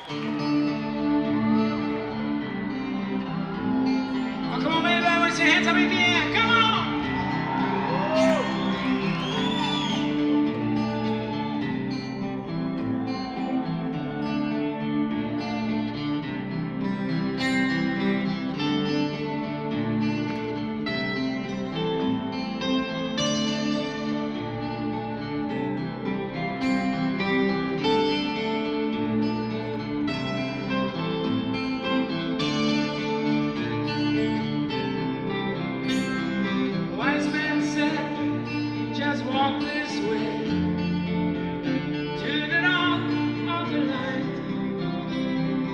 Oh, come on, baby, raise your hands up in the air. Come on. The wise man said, just walk this way to the dawn of the light.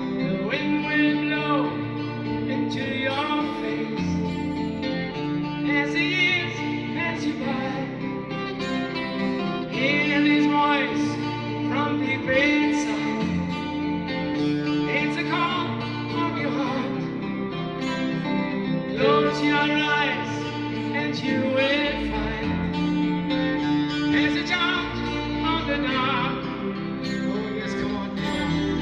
The wind will blow into your face as the years pass you by. Hear his voice from deep inside. It's a call of your heart. Close your eyes and you will find there's a child on the dark. Oh yes, come on now.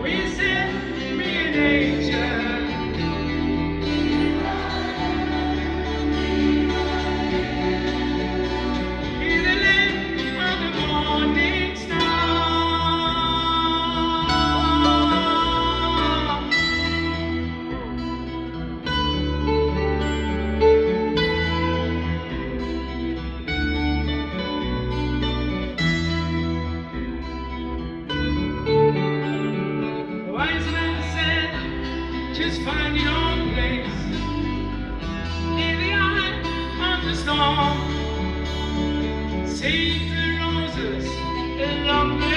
We send me an angel. In the land of the morning star. The wise man said, just find your place in the eye of the storm. Save the roses along the